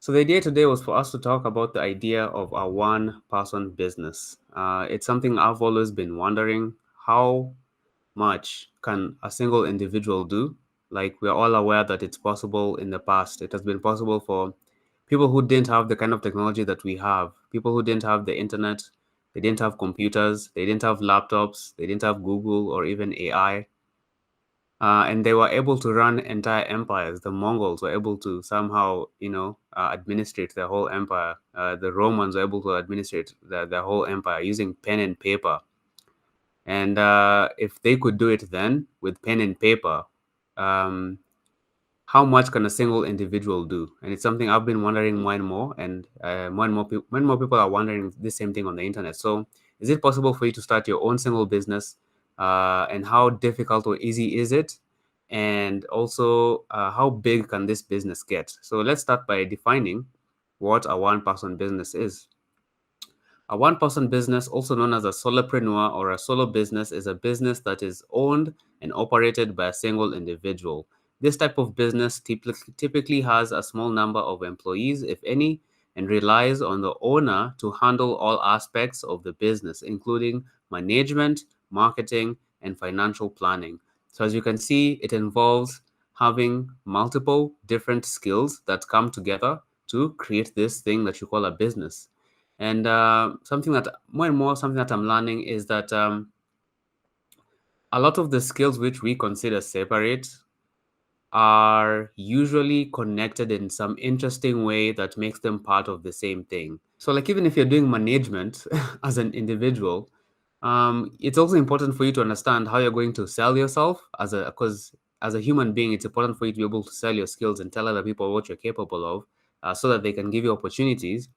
So the idea today was for us to talk about the idea of a one-person business. It's something I've always been wondering, how much can a single individual do? Like, we're all aware that it's possible in the past. It has been possible for people who didn't have the kind of technology that we have, people who didn't have the internet, they didn't have computers, they didn't have laptops, they didn't have Google or even AI. And they were able to run entire empires. The Mongols were able to somehow, administrate their whole empire. The Romans were able to administrate their whole empire using pen and paper. And if they could do it then with pen and paper, um, how much can a single individual do? And it's something I've been wondering more and more, and more and more people are wondering the same thing on the internet. So, is it possible for you to start your own single business? And how difficult or easy is it? And also, how big can this business get? So, let's start by defining what a one-person business is. A one-person business, also known as a solopreneur or a solo business, is a business that is owned and operated by a single individual. This type of business typically has a small number of employees, if any, and relies on the owner to handle all aspects of the business, including management, marketing, and financial planning. So, as you can see, it involves having multiple different skills that come together to create this thing that you call a business. And something that more and more something that I'm learning is that a lot of the skills which we consider separate are usually connected in some interesting way that makes them part of the same thing. So, like, even if you're doing management as an individual, it's also important for you to understand how you're going to sell yourself because as a human being, it's important for you to be able to sell your skills and tell other people what you're capable of, so that they can give you opportunities.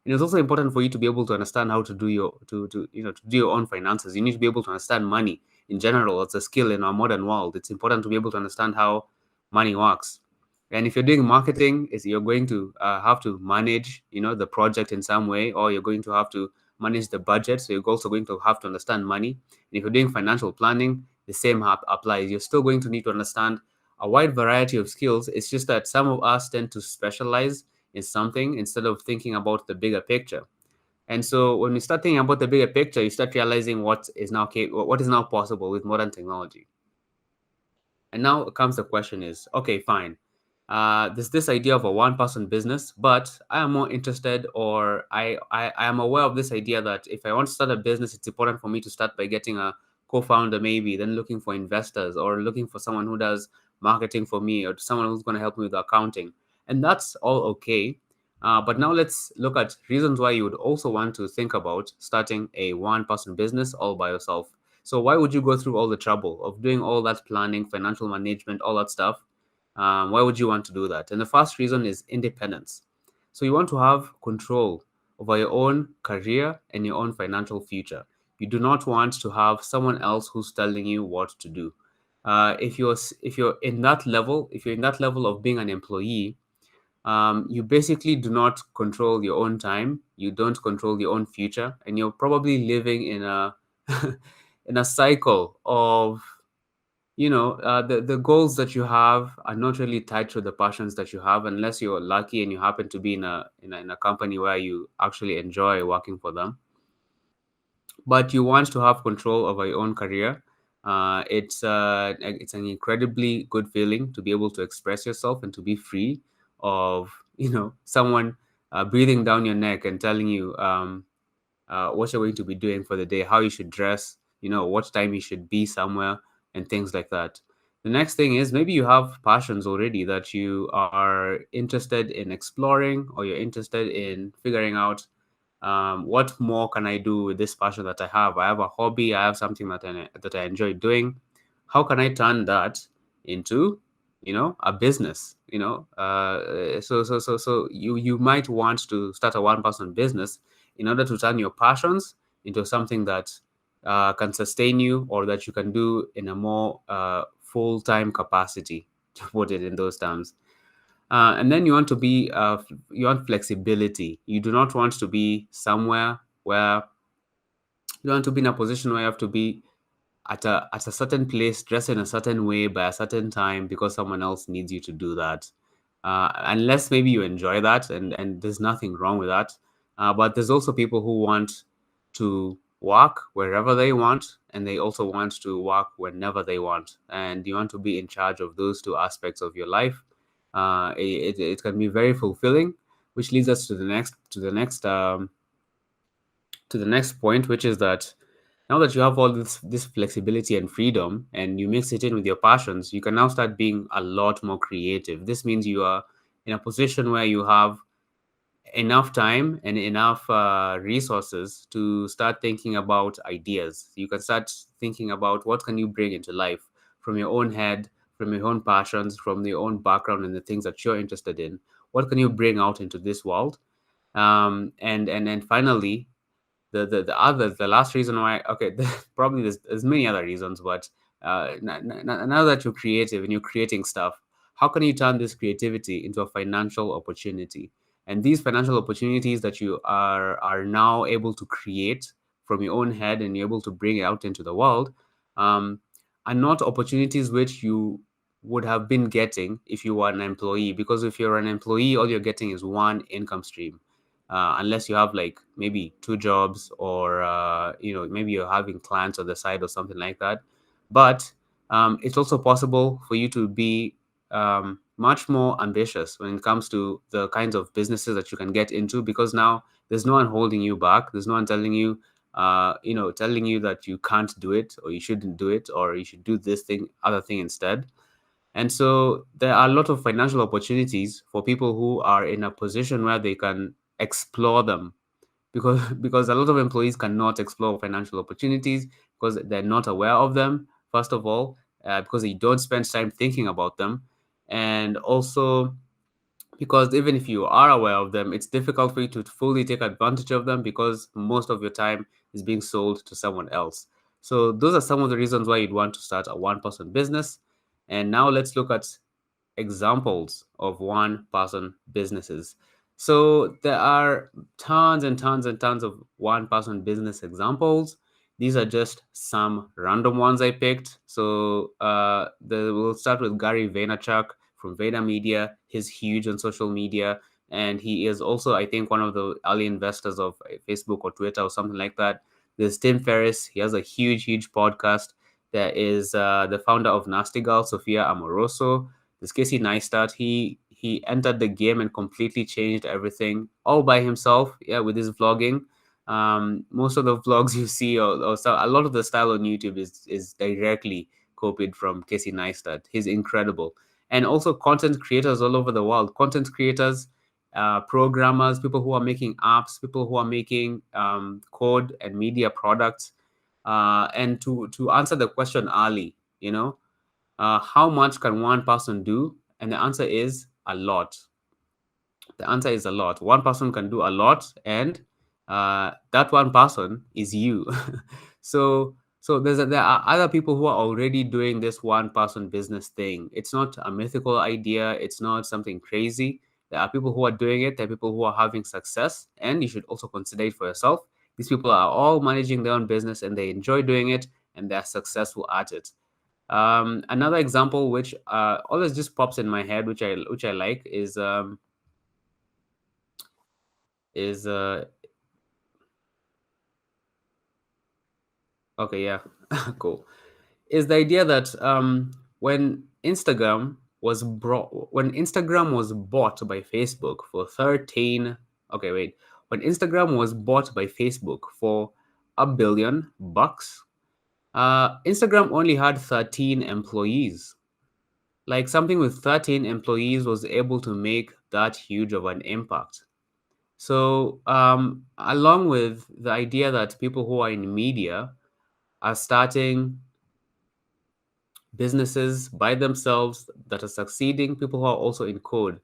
And it's also important for you to be able to understand how to do to do your own finances. You need to be able to understand money in general. It's a skill in our modern world. It's important to be able to understand how money works. And if you're doing marketing, is you're going to have to manage, the project in some way, or you're going to have to manage the budget. So you're also going to have to understand money. And if you're doing financial planning, the same applies. You're still going to need to understand a wide variety of skills. It's just that some of us tend to specialize in something instead of thinking about the bigger picture. And so when we start thinking about the bigger picture, you start realizing what is now possible with modern technology. And now comes the question is, okay, fine. There's this idea of a one-person business, but I am more interested, or I am aware of this idea that if I want to start a business, it's important for me to start by getting a co-founder, maybe, then looking for investors, or looking for someone who does marketing for me, or someone who's going to help me with accounting. And that's all okay. But now let's look at reasons why you would also want to think about starting a one-person business all by yourself. So why would you go through all the trouble of doing all that planning, financial management, all that stuff? Why would you want to do that? And the first reason is independence. So you want to have control over your own career and your own financial future. You do not want to have someone else who's telling you what to do. If you're in that level, if you're in that level of being an employee, you basically do not control your own time. You don't control your own future, and you're probably living in a in a cycle of the goals that you have are not really tied to the passions that you have, unless you're lucky and you happen to be in a company where you actually enjoy working for them. But you want to have control over your own career. It's an incredibly good feeling to be able to express yourself and to be free of someone breathing down your neck and telling you what you're going to be doing for the day, how you should dress, what time you should be somewhere, and things like that. The next thing is, maybe you have passions already that you are interested in exploring, or you're interested in figuring out, what more can I do with this passion that I have? I have a hobby, I have something that I enjoy doing. How can I turn that into, a business? So you might want to start a one-person business in order to turn your passions into something that can sustain you, or that you can do in a more full-time capacity, to put it in those terms. And then you want flexibility. You do not want to be somewhere where you don't want to be in a position where you have to be at a certain place, dressed in a certain way by a certain time because someone else needs you to do that. unless maybe you enjoy that, and there's nothing wrong with that. But there's also people who want to work wherever they want, and they also want to work whenever they want, and you want to be in charge of those two aspects of your life. It can be very fulfilling, which leads us to the next point, which is that now that you have all this flexibility and freedom, and you mix it in with your passions, you can now start being a lot more creative. This means you are in a position where you have enough time and enough resources to start thinking about ideas. You can start thinking about what can you bring into life from your own head, from your own passions, from your own background and the things that you're interested in. What can you bring out into this world? And finally, the last reason why, okay, probably there's many other reasons, but now that you're creative and you're creating stuff, how can you turn this creativity into a financial opportunity? And these financial opportunities that you are now able to create from your own head and you're able to bring it out into the world, um, are not opportunities which you would have been getting if you were an employee. Because if you're an employee, all you're getting is one income stream, unless you have like maybe two jobs, or maybe you're having clients on the side or something like that. But it's also possible for you to be much more ambitious when it comes to the kinds of businesses that you can get into, because now there's no one holding you back. There's no one telling you that you can't do it, or you shouldn't do it, or you should do this thing other thing instead. And so there are a lot of financial opportunities for people who are in a position where they can explore them, because because a lot of employees cannot explore financial opportunities because they're not aware of them, first of all, because they don't spend time thinking about them, and also because even if you are aware of them, it's difficult for you to fully take advantage of them because most of your time is being sold to someone else. So those are some of the reasons why you'd want to start a one person business. And now let's look at examples of one person businesses. So there are tons and tons and tons of one person business examples. These are just some random ones I picked. So we'll start with Gary Vaynerchuk from Media. He's huge on social media, and he is also, I think, one of the early investors of Facebook or Twitter or something like that. There's Tim Ferriss. He has a huge podcast. There is the founder of Nasty Girl, Sophia Amoroso. This Casey Neistat. He entered the game and completely changed everything all by himself. Yeah, with his vlogging. Most of the vlogs you see, or a lot of the style on YouTube is directly copied from Casey Neistat. He's incredible. And also content creators all over the world. Content creators, programmers, people who are making apps, people who are making code and media products. And to answer the question, Ali, how much can one person do? And the answer is a lot. The answer is a lot. One person can do a lot, and that one person is you. So there are other people who are already doing this one person business thing. It's not a mythical idea. It's not something crazy. There are people who are doing it. There are people who are having success, and you should also consider it for yourself. These people are all managing their own business, and they enjoy doing it, and they're successful at it. Another example which always just pops in my head, which I like, is okay, yeah, cool. Is the idea that when Instagram was bought by Facebook for 13, okay, wait, when Instagram was bought by Facebook for $1 billion, Instagram only had 13 employees. Like, something with 13 employees was able to make that huge of an impact. So, along with the idea that people who are in media are starting businesses by themselves that are succeeding, people who are also in code.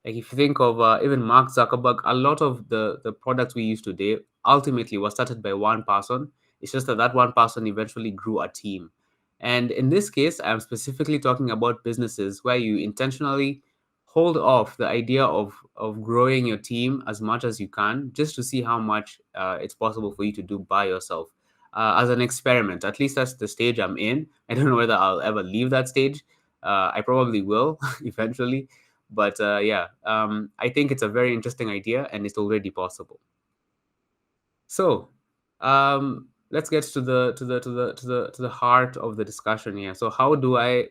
Like, if you think of even Mark Zuckerberg, a lot of the products we use today ultimately was started by one person. It's just that that one person eventually grew a team. And in this case, I'm specifically talking about businesses where you intentionally hold off the idea of growing your team as much as you can, just to see how much it's possible for you to do by yourself, as an experiment. At least that's the stage I'm in. I don't know whether I'll ever leave that stage. I probably will eventually. But yeah, I think it's a very interesting idea and it's already possible. So, let's get to the heart of the discussion here. So, how do I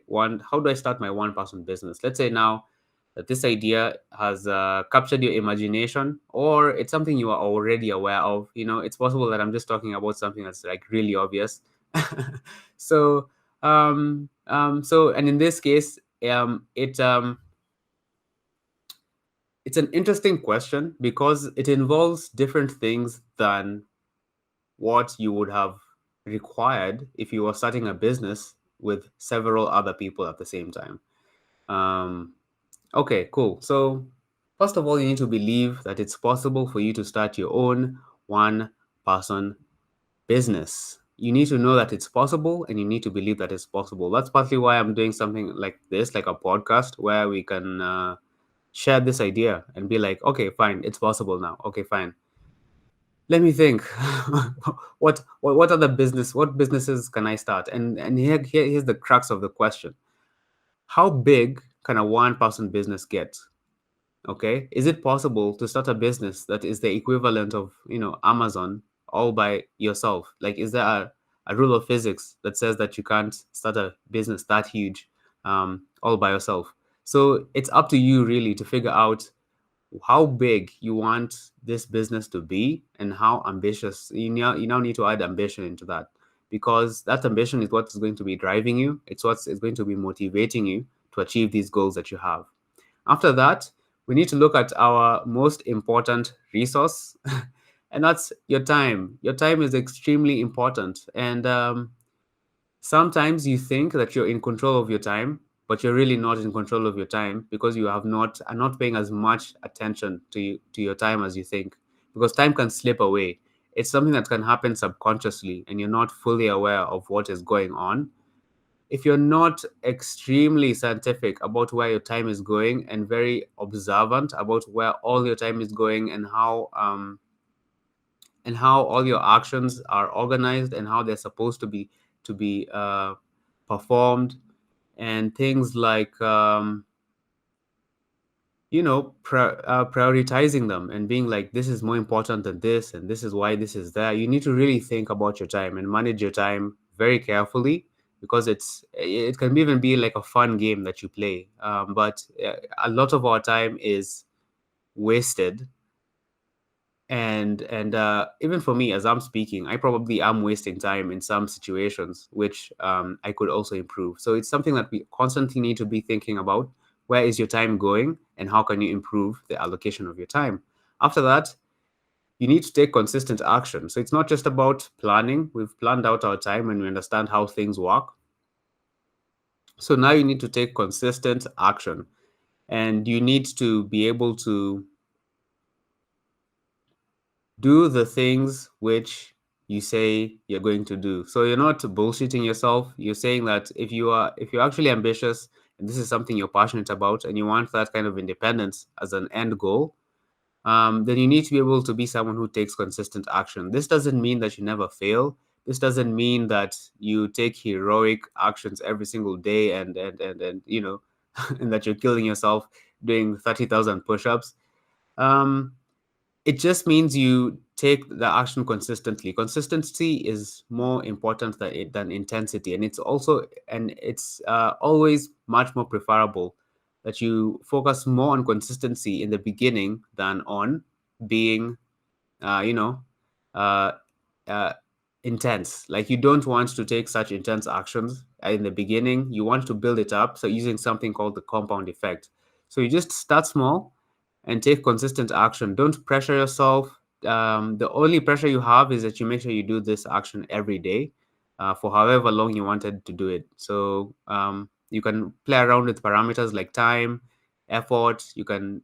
start my one person business? Let's say now that this idea has captured your imagination, or it's something you are already aware of. It's possible that I'm just talking about something that's like really obvious. so, and in this case, it's an interesting question because it involves different things than what you would have required if you were starting a business with several other people at the same time. Um, okay, cool. So, first of all, you need to believe that it's possible for you to start your own one person business. You need to know that it's possible and you need to believe that it's possible. That's partly why I'm doing something like this, like a podcast where we can share this idea and be like, okay, fine, it's possible now. Okay, fine, let me think. What other what businesses can I start? And here's the crux of the question: how big can a one person business get? Okay, is it possible to start a business that is the equivalent of Amazon all by yourself? Like, is there a rule of physics that says that you can't start a business that huge all by yourself? So it's up to you really to figure out how big you want this business to be and how ambitious you now need to add ambition into that, because that ambition is what is going to be driving you. It's what is going to be motivating you to achieve these goals that you have. After that, we need to look at our most important resource, and that's your time. Your time is extremely important, and sometimes you think that you're in control of your time, but you're really not in control of your time because you are not paying as much attention to your time as you think. Because time can slip away. It's something that can happen subconsciously, and you're not fully aware of what is going on. If you're not extremely scientific about where your time is going and very observant about where all your time is going and how all your actions are organized and how they're supposed to be performed, and things like prioritizing them and being like, this is more important than this and this is why this is there. You need to really think about your time and manage your time very carefully, because it can even be like a fun game that you play, but a lot of our time is wasted. And even for me, as I'm speaking, I probably am wasting time in some situations which I could also improve. So it's something that we constantly need to be thinking about: where is your time going and how can you improve the allocation of your time? After that, you need to take consistent action. So it's not just about planning. We've planned out our time and we understand how things work. So now you need to take consistent action, and you need to be able to do the things which you say you're going to do. So you're not bullshitting yourself. You're saying that if you're actually ambitious and this is something you're passionate about and you want that kind of independence as an end goal, then you need to be able to be someone who takes consistent action. This doesn't mean that you never fail. This doesn't mean that you take heroic actions every single day and and that you're killing yourself doing 30,000 push-ups. Um, it just means you take the action consistently. Consistency is more important than intensity, and it's always much more preferable that you focus more on consistency in the beginning than on being uh, you know uh, uh, intense. Like, you don't want to take such intense actions in the beginning. You want to build it up, so using something called the compound effect. So you just start small and take consistent action. Don't pressure yourself. The only pressure you have is that you make sure you do this action every day, for however long you wanted to do it. So you can play around with parameters like time, effort. You can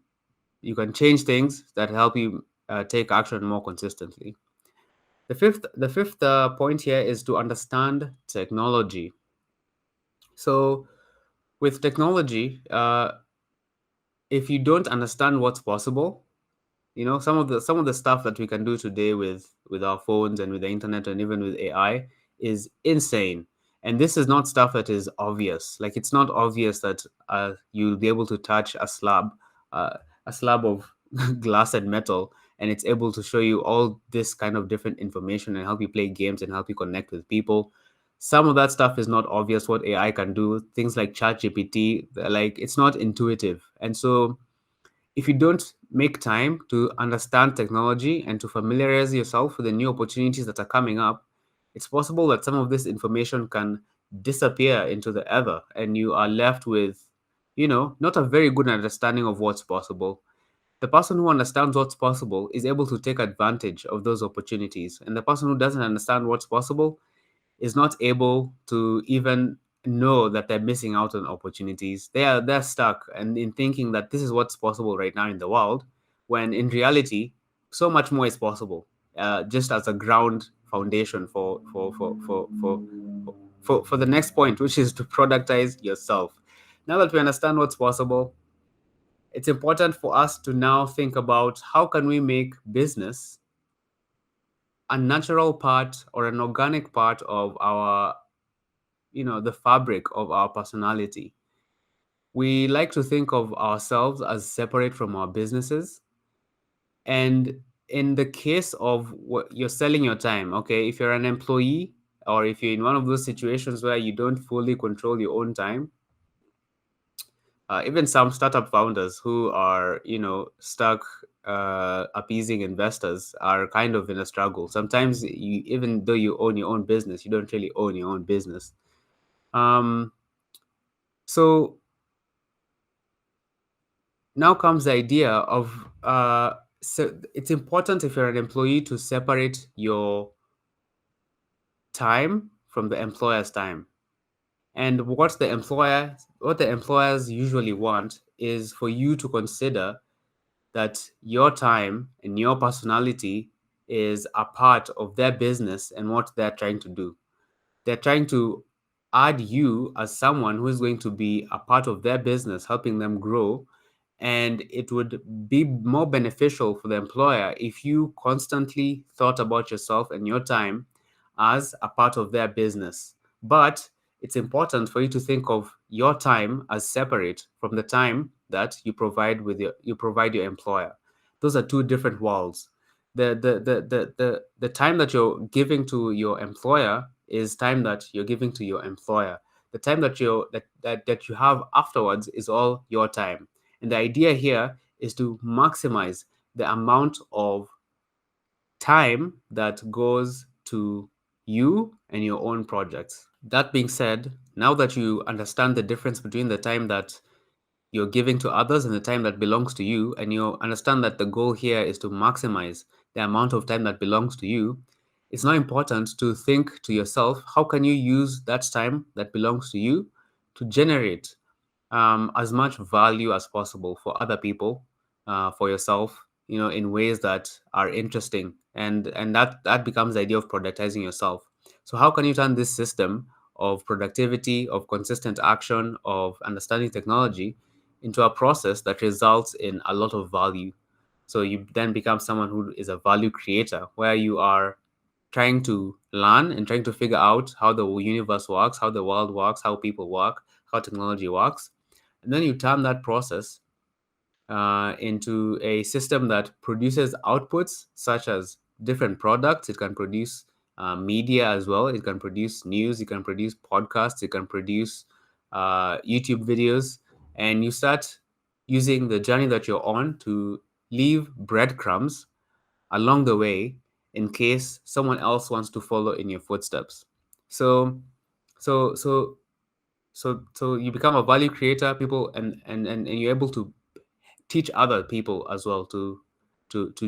change things that help you take action more consistently. The fifth point here is to understand technology. So with technology, if you don't understand what's possible, some of the stuff that we can do today with our phones and with the internet and even with AI is insane. And this is not stuff that is obvious. Like, it's not obvious that you'll be able to touch uh, a slab of glass and metal, and it's able to show you all this kind of different information and help you play games and help you connect with people. Some of that stuff is not obvious what AI can do. Things like ChatGPT, like, it's not intuitive. And so if you don't make time to understand technology and to familiarize yourself with the new opportunities that are coming up, it's possible that some of this information can disappear into the ether and you are left with, not a very good understanding of what's possible. The person who understands what's possible is able to take advantage of those opportunities. And the person who doesn't understand what's possible is not able to even know that they're missing out on opportunities. They're stuck and in thinking that this is what's possible right now in the world, when in reality, so much more is possible. Just as a ground foundation for the next point, which is to productize yourself. Now that we understand what's possible, it's important for us to now think about how can we make business a natural part or an organic part of our, the fabric of our personality. We like to think of ourselves as separate from our businesses. And in the case of what you're selling your time, okay, if you're an employee or if you're in one of those situations where you don't fully control your own time, even some startup founders who are, stuck appeasing investors are kind of in a struggle. Sometimes even though you own your own business, you don't really own your own business. Um, so now comes the idea of so it's important if you're an employee to separate your time from the employer's time. And what the employers usually want is for you to consider that your time and your personality is a part of their business and what they're trying to do. They're trying to add you as someone who is going to be a part of their business, helping them grow. And it would be more beneficial for the employer if you constantly thought about yourself and your time as a part of their business. But it's important for you to think of your time as separate from the time that you provide your employer. Those are two different worlds. The time that you're giving to your employer is time that you're giving to your employer. The time that you have afterwards is all your time. And the idea here is to maximize the amount of time that goes to you and your own projects. That being said, now that you understand the difference between the time that you're giving to others and the time that belongs to you, and you understand that the goal here is to maximize the amount of time that belongs to you, it's now important to think to yourself, how can you use that time that belongs to you to generate as much value as possible for other people, for yourself, in ways that are interesting, and that becomes the idea of productizing yourself. So how can you turn this system of productivity, of consistent action, of understanding technology into a process that results in a lot of value? So you then become someone who is a value creator, where you are trying to learn and trying to figure out how the universe works, how the world works, how people work, how technology works. And then you turn that process into a system that produces outputs such as different products. It can produce media as well. It can produce news. It can produce podcasts. It can produce YouTube videos. And you start using the journey that you're on to leave breadcrumbs along the way in case someone else wants to follow in your footsteps. So, so, so, so you become a value creator, people, and you're able to teach other people as well to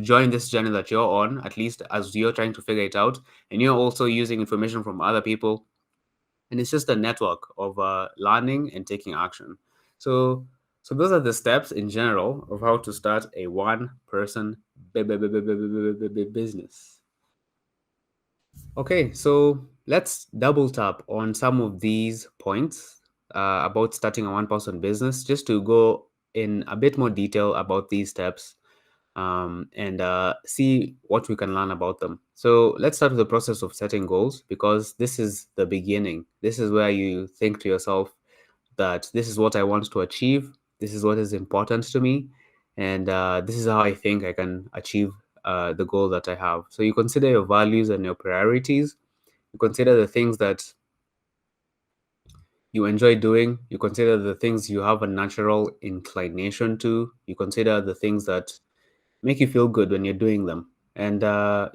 join this journey that you're on, at least as you're trying to figure it out, and you're also using information from other people, and it's just a network of learning and taking action. So so those are the steps in general of how to start a one person business. Okay, so let's double tap on some of these points about starting a one person business, just to go in a bit more detail about these steps. and see what we can learn about them. So let's start with the process of setting goals, because this is the beginning. This is where you think to yourself that this is what I want to achieve, this is what is important to me, and this is how I think I can achieve the goal that I have. So you consider your values and your priorities. You consider the things that you enjoy doing. You consider the things you have a natural inclination to. You consider the things that make you feel good when you're doing them, and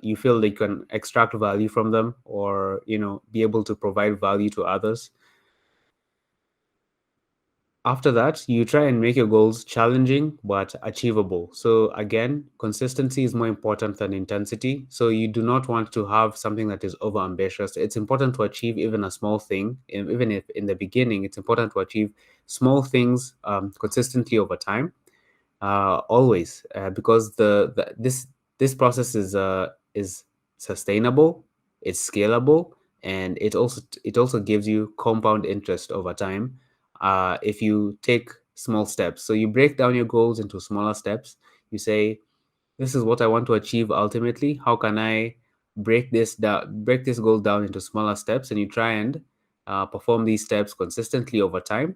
you feel they can extract value from them, or be able to provide value to others. After that, you try and make your goals challenging but achievable. So again, consistency is more important than intensity. So you do not want to have something that is over ambitious. It's important to achieve even a small thing, even if in the beginning it's important to achieve small things consistently over time, always, because this process is sustainable, it's scalable, and it also gives you compound interest over time, if you take small steps. So you break down your goals into smaller steps. You say, this is what I want to achieve ultimately. How can I break this goal down into smaller steps? And you try and perform these steps consistently over time.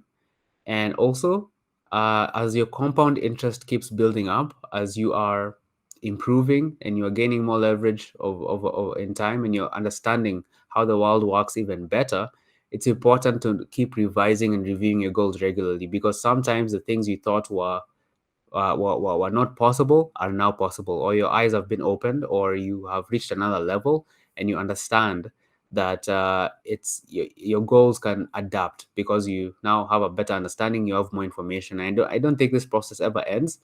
And also, as your compound interest keeps building up, as you are improving and you are gaining more leverage in time, and you're understanding how the world works even better, it's important to keep revising and reviewing your goals regularly, because sometimes the things you thought were not possible are now possible, or your eyes have been opened, or you have reached another level, and you understand that your goals can adapt because you now have a better understanding, you have more information. And I don't think this process ever ends,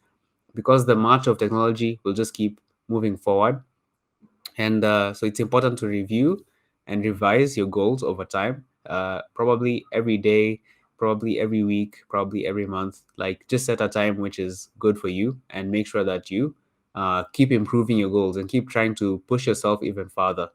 because the march of technology will just keep moving forward. And so it's important to review and revise your goals over time, probably every day, probably every week, probably every month. Like, just set a time which is good for you, and make sure that you keep improving your goals and keep trying to push yourself even farther.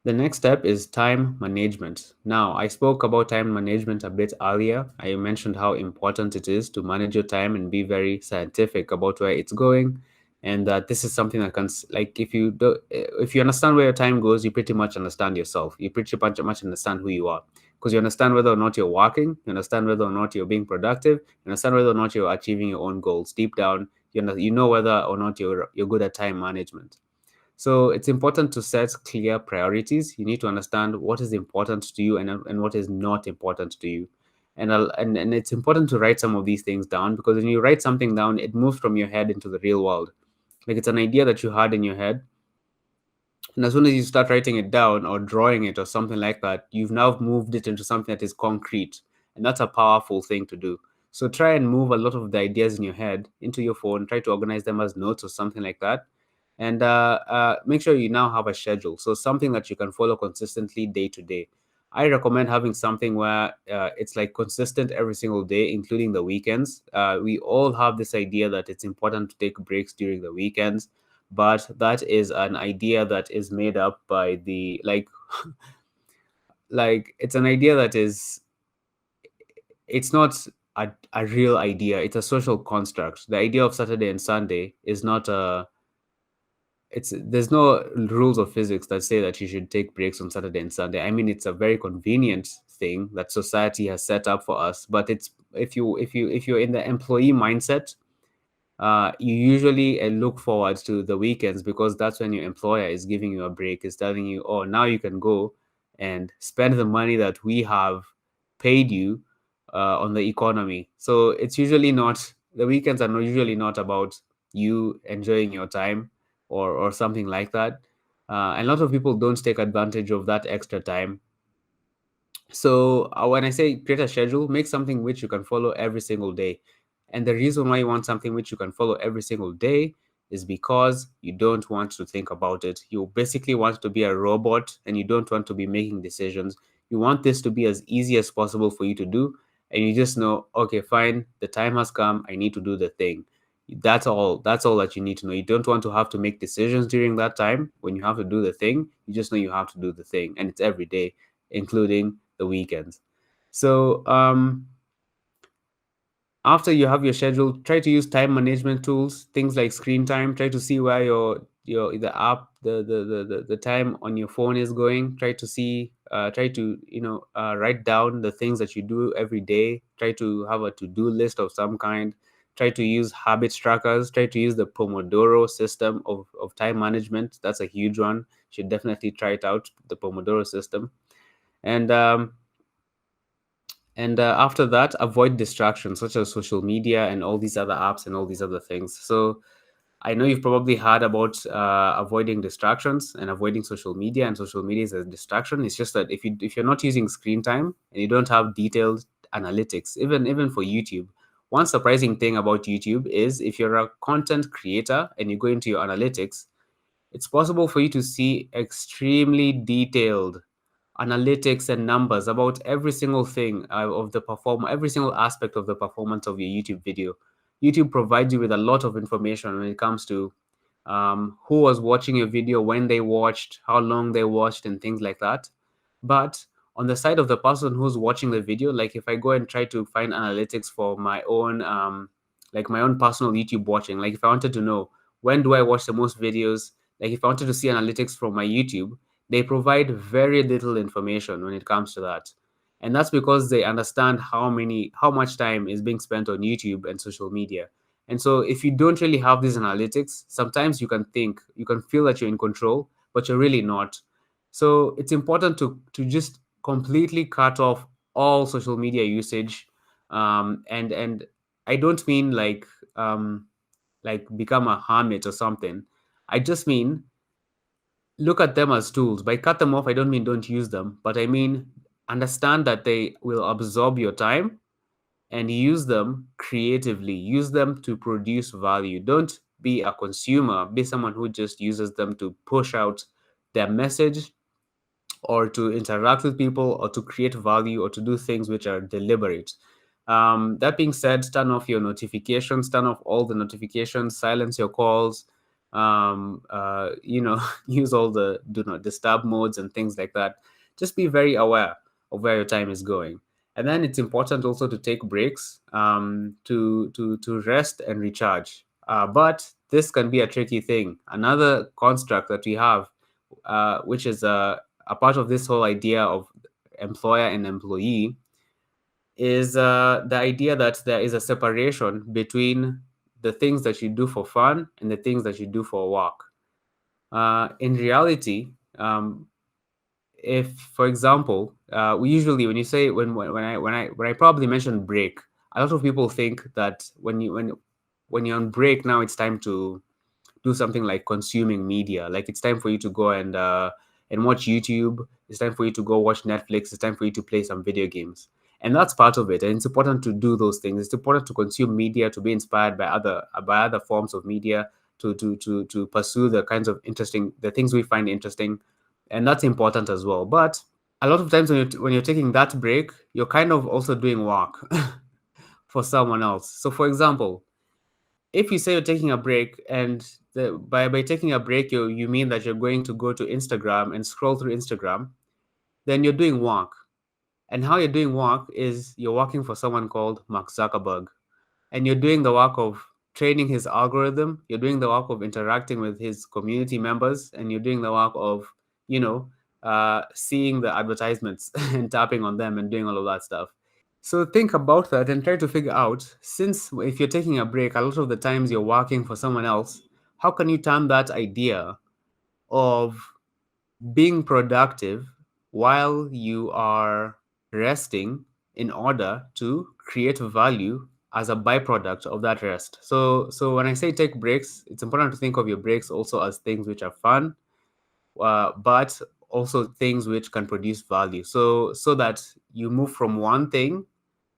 The next step is time management. Now, I spoke about time management a bit earlier. I mentioned how important it is to manage your time and be very scientific about where it's going, and that this is something that like, if you understand where your time goes, you pretty much understand yourself. You pretty much understand who you are, because you understand whether or not you're working, you understand whether or not you're being productive, you understand whether or not you're achieving your own goals. Deep down, you know whether or not you're good at time management. So it's important to set clear priorities. You need to understand what is important to you, and what is not important to you. And it's important to write some of these things down, because when you write something down, it moves from your head into the real world. Like, it's an idea that you had in your head, and as soon as you start writing it down or drawing it or something like that, you've now moved it into something that is concrete. And that's a powerful thing to do. So try and move a lot of the ideas in your head into your phone, try to organize them as notes or something like that. And make sure you now have a schedule. So something that you can follow consistently day to day. I recommend having something where it's like consistent every single day, including the weekends. We all have this idea that it's important to take breaks during the weekends, but that is an idea that is made up by the like it's an idea that is it's not a real idea. It's a social construct. The idea of Saturday and Sunday is not a it's there's no rules of physics that say that you should take breaks on Saturday and Sunday. I mean, it's a very convenient thing that society has set up for us, but it's if you're in the employee mindset, you usually look forward to the weekends, because that's when your employer is giving you a break, is telling you, oh, now you can go and spend the money that we have paid you on the economy. So it's usually not, the weekends are not usually not about you enjoying your time, or something like that. And a lot of people don't take advantage of that extra time. So when I say create a schedule, make something which you can follow every single day. And the reason why you want something which you can follow every single day is because you don't want to think about it. You basically want to be a robot, and you don't want to be making decisions. You want this to be as easy as possible for you to do. And you just know, okay, fine, the time has come. I need to do the thing. That's all. That's all that you need to know. You don't want to have to make decisions during that time. When you have to do the thing, you just know you have to do the thing. And it's every day, including the weekends. So After you have your schedule, try to use time management tools, things like screen time. Try to see where your the app the time on your phone is going. Try to see try to write down the things that you do every day. Try to have a to-do list of some kind. Try to use habit trackers. Try to use the Pomodoro system of time management. That's a huge one. You should definitely try it out, the Pomodoro system. And um and uh, after that, avoid distractions such as social media and all these other apps and all these other things. So I know you've probably heard about avoiding distractions and avoiding social media, and social media is a distraction. It's just that if you're not using screen time and you don't have detailed analytics, even for YouTube, one surprising thing about YouTube is if you're a content creator and you go into your analytics, it's possible for you to see extremely detailed analytics and numbers about every single thing of the perform every single aspect of the performance of your YouTube video. YouTube provides you with a lot of information when it comes to who was watching your video, when they watched, how long they watched, and things like that. But on the side of the person who's watching the video, like if I go and try to find analytics for my own like my own personal YouTube watching, like if I wanted to know when do I watch the most videos, like if I wanted to see analytics from my YouTube, they provide very little information when it comes to that. And that's because they understand how much time is being spent on YouTube and social media. And so if you don't really have these analytics, sometimes you can feel that you're in control, but you're really not. So it's important to just completely cut off all social media usage. And I don't mean like become a hermit or something. I just mean look at them as tools. By cut them off, I don't mean don't use them, but I mean understand that they will absorb your time and use them creatively. Use them to produce value. Don't be a consumer, be someone who just uses them to push out their message or to interact with people or to create value or to do things which are deliberate. That being said, turn off your notifications, turn off all the notifications, silence your calls, use all the do not disturb modes and things like that. Just be very aware of where your time is going. And then it's important also to take breaks, to rest and recharge. But this can be a tricky thing. Another construct that we have, which is a part of this whole idea of employer and employee, is the idea that there is a separation between the things that you do for fun and the things that you do for work. In reality, if, for example, we usually when you say when I probably mention break, a lot of people think that when you're on break now, it's time to do something like consuming media. Like it's time for you to go and watch YouTube. It's time for you to go watch Netflix. It's time for you to play some video games. And that's part of it. And it's important to do those things. It's important to consume media, to be inspired by other forms of media, to pursue the kinds of interesting the things we find interesting. And that's important as well. But a lot of times when you're taking that break, you're kind of also doing work for someone else. So for example, if you say you're taking a break and by taking a break you mean that you're going to go to Instagram and scroll through Instagram, then you're doing work. And how you're doing work is you're working for someone called Mark Zuckerberg, and you're doing the work of training his algorithm, you're doing the work of interacting with his community members, and you're doing the work of you know seeing the advertisements and tapping on them and doing all of that stuff. So think about that and try to figure out, since if you're taking a break, a lot of the times you're working for someone else, how can you turn that idea of being productive while you are resting in order to create value as a byproduct of that rest? So when I say take breaks, it's important to think of your breaks also as things which are fun, but also things which can produce value. So that you move from one thing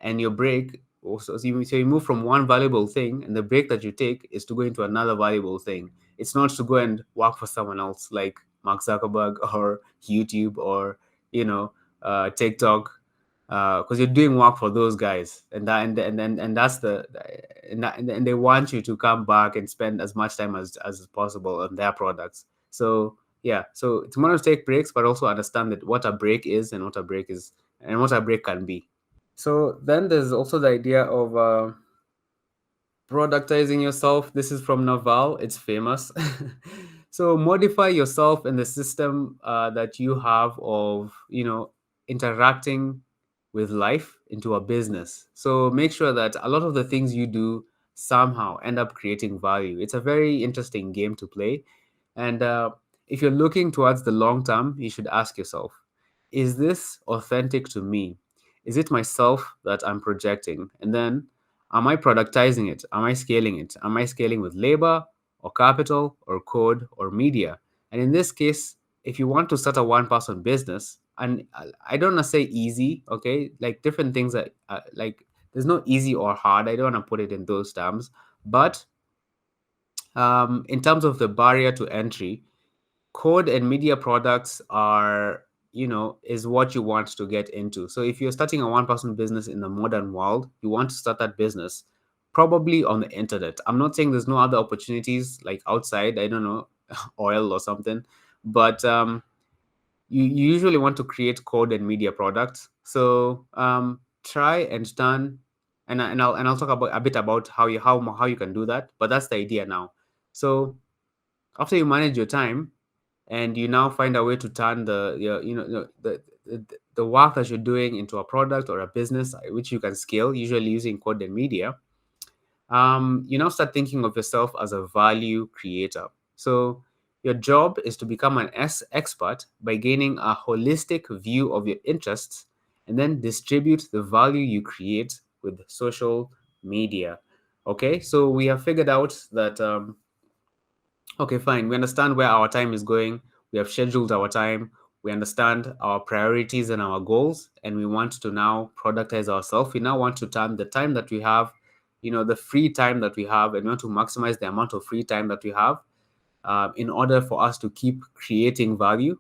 and your break also, so you move from one valuable thing, and the break that you take is to go into another valuable thing. It's not to go and work for someone else like Mark Zuckerberg or YouTube or TikTok, because you're doing work for those guys, and that's and they want you to come back and spend as much time as possible on their products. So yeah, so it's important to take breaks, but also understand that what a break is and what a break can be. So then there's also the idea of Productizing yourself. This is from Naval. It's famous. So modify yourself in the system that you have of, interacting with life into a business. So make sure that a lot of the things you do somehow end up creating value. It's a very interesting game to play. And if you're looking towards the long term, you should ask yourself, is this authentic to me? Is it myself that I'm projecting? And then, am I productizing it? Am I scaling it? Am I scaling with labor or capital or code or media? And in this case, if you want to start a one person business, and I don't want to say easy, okay? Like different things that, like, there's no easy or hard. I don't want to put it in those terms. But in terms of the barrier to entry, code and media products are, is what you want to get into. So if you're starting a one person business in the modern world, you want to start that business probably on the internet. I'm not saying there's no other opportunities like outside, I don't know, oil or something, but you usually want to create code and media products. So try and turn, and I'll talk about a bit about how you can do that, but that's the idea now. So after you manage your time and you now find a way to turn the work that you're doing into a product or a business which you can scale, usually using code and media, you now start thinking of yourself as a value creator. So your job is to become an expert by gaining a holistic view of your interests and then distribute the value you create with social media. Okay, so we have figured out that okay, fine. We understand where our time is going. We have scheduled our time. We understand our priorities and our goals, and we want to now productize ourselves. We now want to turn the time that we have, the free time that we have, and we want to maximize the amount of free time that we have in order for us to keep creating value.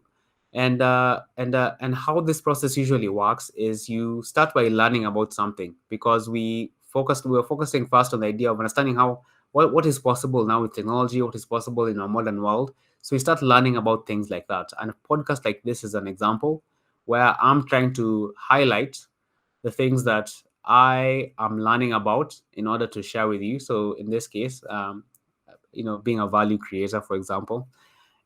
And how this process usually works is you start by learning about something, because we were focusing first on the idea of understanding what is possible now with technology, what is possible in our modern world. So we start learning about things like that. And a podcast like this is an example where I'm trying to highlight the things that I am learning about in order to share with you. So in this case, being a value creator, for example,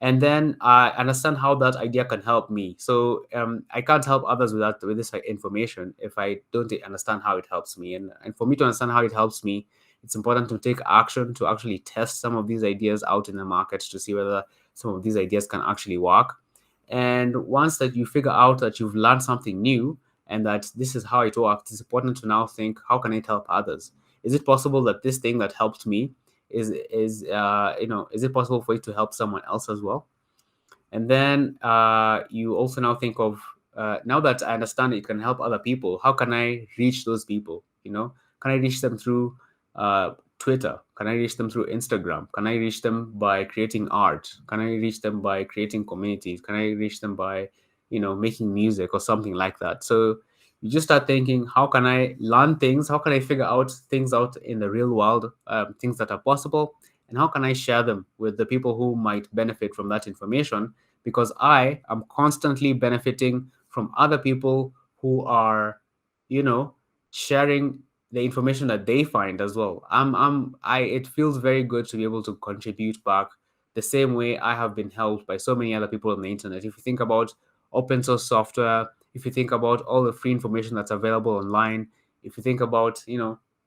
and then I understand how that idea can help me. So I can't help others with this information if I don't understand how it helps me. And for me to understand how it helps me, it's important to take action to actually test some of these ideas out in the market to see whether some of these ideas can actually work. And once that you figure out that you've learned something new and that this is how it works, it's important to now think, how can it help others? Is it possible that this thing that helped me is it possible for it to help someone else as well? And then you also now think of, now that I understand it can help other people, how can I reach those people? Can I reach them through Twitter? Can I reach them through Instagram? Can I reach them by creating art? Can I reach them by creating communities? Can I reach them by, making music or something like that? So you just start thinking, how can I learn things? How can I figure out things out in the real world, things that are possible? And how can I share them with the people who might benefit from that information? Because I am constantly benefiting from other people who are, you know, sharing the information that they find as well. It feels very good to be able to contribute back the same way I have been helped by so many other people on the internet. If you think about open source software, if you think about all the free information that's available online, if you think about,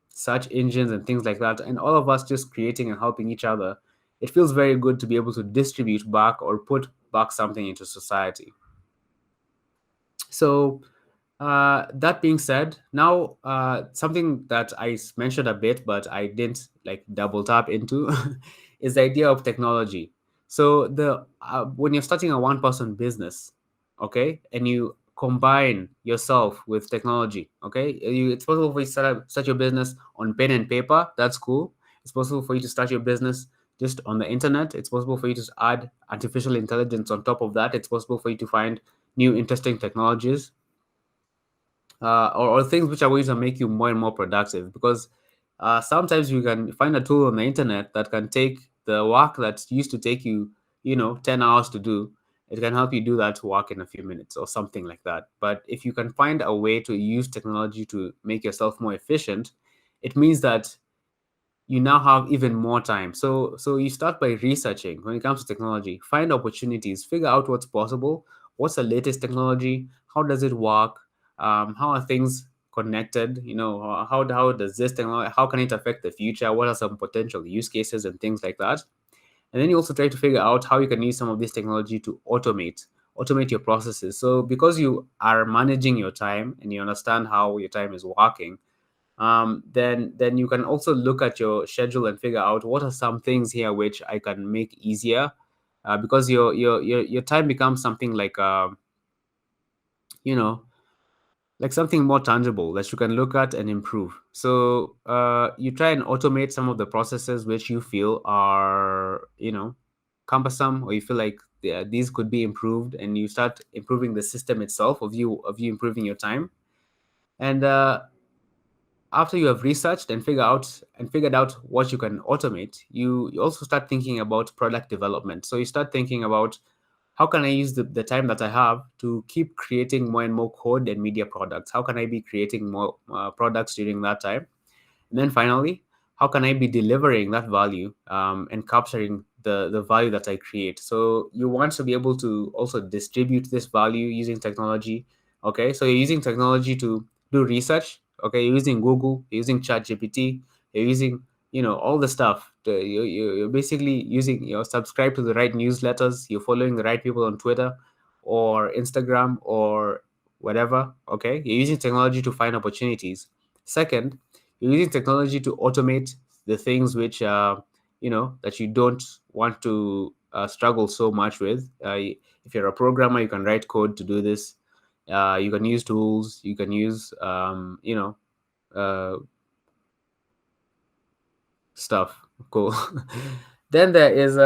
search engines and things like that, and all of us just creating and helping each other, it feels very good to be able to distribute back or put back something into society. So that being said, now something that mentioned a bit, but I didn't like double tap into, is the idea of technology. So the when you're starting a one-person business, okay, and you combine yourself with technology, okay, it's possible for you to start your business on pen and paper. That's cool. It's possible for you to start your business just on the internet. It's possible for you to add artificial intelligence on top of that. It's possible for you to find new interesting technologies or things which are going to make you more and more productive, because sometimes you can find a tool on the internet that can take the work that used to take you 10 hours to do. It can help you do that work in a few minutes or something like that. But if you can find a way to use technology to make yourself more efficient, it means that you now have even more time. So you start by researching when it comes to technology, find opportunities, figure out what's possible, what's the latest technology, how does it work, how are things connected, how does this technology, how can it affect the future, what are some potential use cases and things like that. And then you also try to figure out how you can use some of this technology to automate your processes. So because you are managing your time and you understand how your time is working, then you can also look at your schedule and figure out what are some things here which I can make easier, because your time becomes something like you know like something more tangible that you can look at and improve. So you try and automate some of the processes which you feel are cumbersome, or you feel like these could be improved, and you start improving the system itself of you improving your time. And after you have researched and figured out what you can automate, you also start thinking about product development. So you start thinking about how can I use the time that I have to keep creating more and more code and media products. How can I be creating more products during that time? And then finally, how can I be delivering that value, and capturing the value that I create? So you want to be able to also distribute this value using technology. Okay, so you're using technology to do research. Okay, you're using Google, you're using ChatGPT, you're using all the stuff. You're basically using subscribe to the right newsletters. You're following the right people on Twitter or Instagram or whatever. Okay, you're using technology to find opportunities. Second, you're using technology to automate the things which that you don't want to struggle so much with. If you're a programmer, you can write code to do this. You can use tools. You can use uh, stuff. Cool. Then there is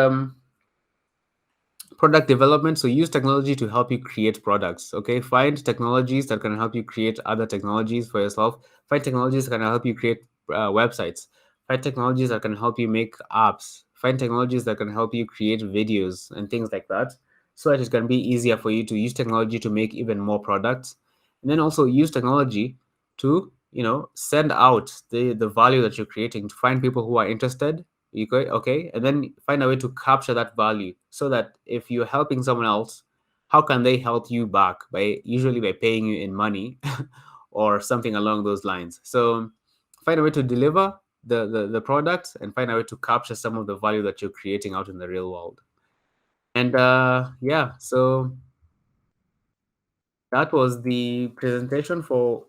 product development. So use technology to help you create products. Okay, find technologies that can help you create other technologies for yourself. Find technologies that can help you create websites. Find technologies that can help you make apps. Find technologies that can help you create videos and things like that, so that it can be easier for you to use technology to make even more products. And then also use technology to send out the value that you're creating, to find people who are interested. Okay, and then find a way to capture that value, so that if you're helping someone else, how can they help you back, by usually by paying you in money or something along those lines. So find a way to deliver the product, and find a way to capture some of the value that you're creating out in the real world. And yeah, so that was the presentation for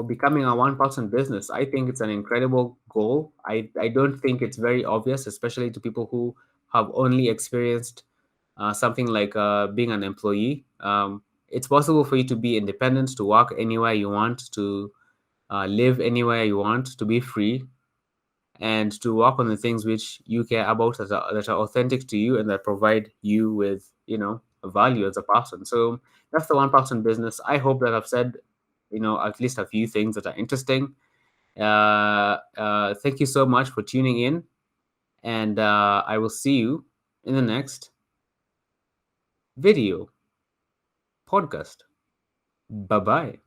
becoming a one-person business. I think it's an incredible goal. I don't think it's very obvious, especially to people who have only experienced something like being an employee. It's possible for you to be independent, to work anywhere you want, to live anywhere you want, to be free, and to work on the things which you care about, that are authentic to you and that provide you with a value as a person. So that's the one person business. I hope that I've said at least a few things that are interesting. Thank you so much for tuning in, and I will see you in the next video podcast. Bye bye.